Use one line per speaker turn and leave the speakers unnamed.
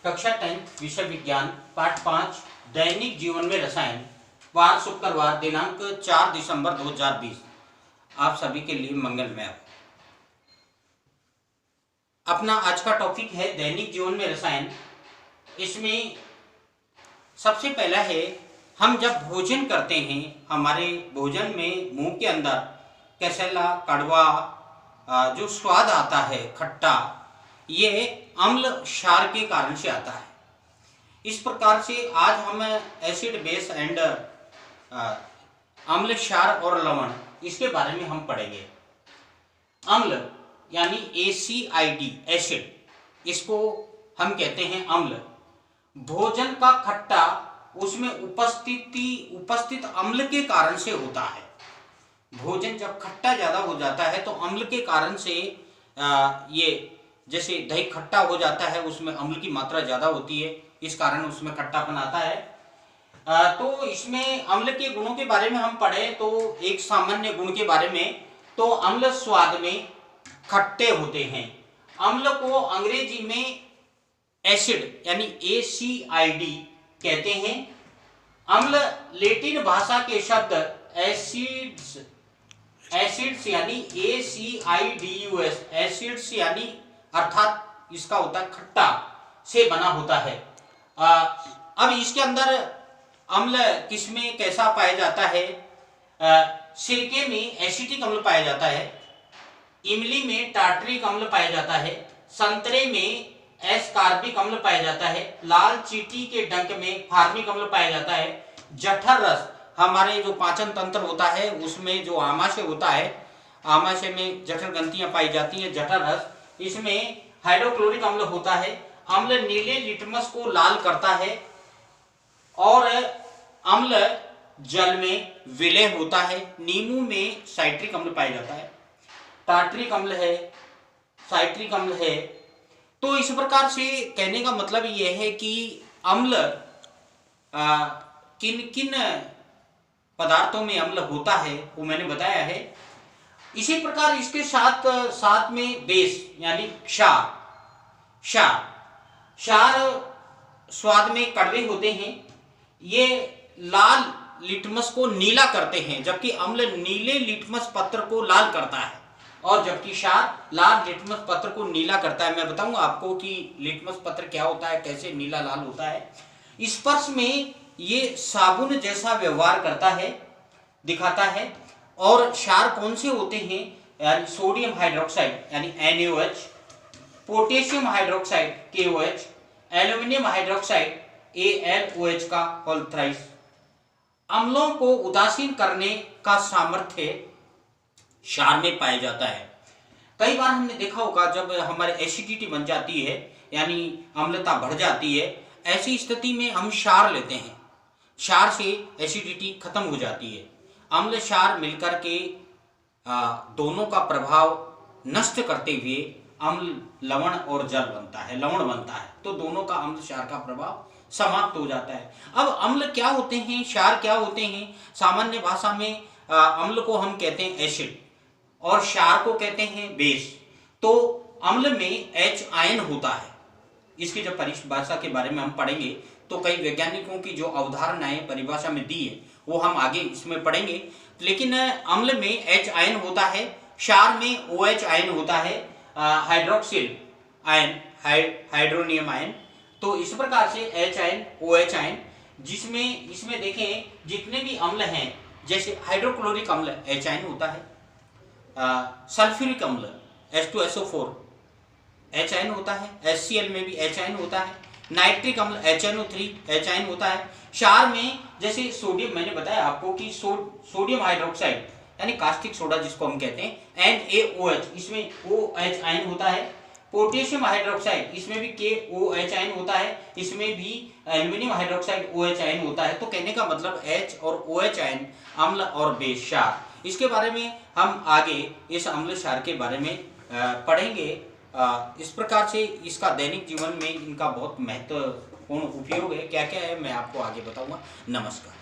कक्षा 10 विषय विज्ञान पाठ 5 दैनिक जीवन में रसायन वार शुक्रवार दिनांक 4 दिसंबर 2020 आप सभी के लिए मंगलमय हो। अपना आज का टॉपिक है दैनिक जीवन में रसायन। इसमें सबसे पहला है, हम जब भोजन करते हैं हमारे भोजन में मुंह के अंदर कैसेला कड़वा जो स्वाद आता है खट्टा, ये अम्ल क्षार के कारण से आता है। इस प्रकार से आज हम एसिड बेस एंड अम्ल क्षार और लवण इसके बारे में हम पढ़ेंगे। अम्ल यानी ACID एसिड, इसको हम कहते हैं अम्ल। भोजन का खट्टा उसमें उपस्थित अम्ल के कारण से होता है। भोजन जब खट्टा ज्यादा हो जाता है तो अम्ल के कारण से ये जैसे दही खट्टा हो जाता है, उसमें अम्ल की मात्रा ज्यादा होती है, इस कारण उसमें खट्टापन आता है। तो इसमें अम्ल के गुणों के बारे में हम पढ़े तो एक सामान्य गुण के बारे में, तो अम्ल स्वाद में खट्टे होते हैं। अम्ल को अंग्रेजी में एसिड यानी ACID कहते हैं। अम्ल लैटिन भाषा के शब्द एसिड्स यानी ACIDUS एसिड्स यानी अर्थात इसका होता है खट्टा से बना होता है। अब इसके अंदर अम्ल किसमें कैसा पाया जाता है? सिरके में एसिटिक अम्ल पाया जाता है, इमली में टार्टरिक अम्ल पाया जाता है, संतरे में एस्कार्बिक अम्ल पाया जाता है, लाल चींटी के डंक में फार्मिक अम्ल पाया जाता है, जठर रस हमारे जो पाचन तंत्र होता है उसमें जो आमाशय होता है, आमाशय में जठर ग्रंथियां पाई जाती हैं, जठर रस, इसमें हाइड्रोक्लोरिक अम्ल होता है। अम्ल नीले लिटमस को लाल करता है और अम्ल जल में विलय होता है। नींबू में साइट्रिक अम्ल पाया जाता है, टार्टरिक अम्ल है, साइट्रिक अम्ल है। तो इस प्रकार से कहने का मतलब यह है कि अम्ल किन किन पदार्थों में अम्ल होता है वो मैंने बताया है। इसी प्रकार इसके साथ में बेस यानी क्षार स्वाद में कड़वे होते हैं। ये लाल लिटमस को नीला करते हैं, जबकि अम्ल नीले लिटमस पत्र को लाल करता है और जबकि क्षार लाल लिटमस पत्र को नीला करता है। मैं बताऊंगा आपको कि लिटमस पत्र क्या होता है, कैसे नीला लाल होता है। स्पर्श में ये साबुन जैसा व्यवहार करता है, दिखाता है। और क्षार कौन से होते हैं? यानी सोडियम हाइड्रोक्साइड यानी NaOH, potassium hydroxide KOH, aluminium hydroxide AlOH का होल थ्राइस। अम्लों को उदासीन करने का सामर्थ्य क्षार में पाया जाता है। कई बार हमने देखा होगा जब हमारे एसिडिटी बन जाती है यानी अम्लता बढ़ जाती है, ऐसी स्थिति में हम क्षार लेते हैं, क्षार से एसिडिटी खत्म हो जाती है। अम्ल क्षार मिलकर के दोनों का प्रभाव नष्ट करते हुए अम्ल लवण और जल बनता है, लवण बनता है। तो दोनों का अम्ल क्षार का प्रभाव समाप्त हो जाता है। अब अम्ल क्या होते हैं, क्षार क्या होते हैं? सामान्य भाषा में अम्ल को हम कहते हैं एसिड और क्षार को कहते हैं बेस। तो अम्ल में H आयन होता है। इसकी जब परिभाषा के बारे में हम पढ़ेंगे तो कई वैज्ञानिकों की जो अवधारणाएं परिभाषा में दी है वो हम आगे इसमें पढ़ेंगे। लेकिन अम्ल में H आयन होता है, क्षार में OH आयन होता है, हाइड्रोक्सिल आयन, हाइड्रोनियम आयन। तो इस प्रकार से H आयन OH आयन, जिसमें इसमें देखें जितने भी अम्ल हैं, जैसे हाइड्रोक्लोरिक अम्ल H आयन होता है, सल्फ्यूरिक अम्ल H2SO4 H आयन होता है, HCl में भी H आयन होता है, नाइट्रिक अम्ल HNO3 H आयन होता है। क्षार में जैसे सोडियम, मैंने बताया आपको कि सोडियम हाइड्रोक्साइड यानी कास्टिक सोडा जिसको हम कहते हैं NaOH, इसमें OH आयन होता है। पोटेशियम हाइड्रोक्साइड, इसमें भी KOH आयन होता है, इसमें भी एल्यूमिनियम हाइड्रोक्साइड OH आयन होता है। तो कहने का मतलब H और OH आयन अम्ल और बेस क्षार। इसके बारे में हम आगे इस अम्ल क्षार के बारे में पढ़ेंगे। इस प्रकार से इसका दैनिक जीवन में इनका बहुत महत्वपूर्ण उपयोग है। क्या क्या है मैं आपको आगे बताऊंगा। नमस्कार।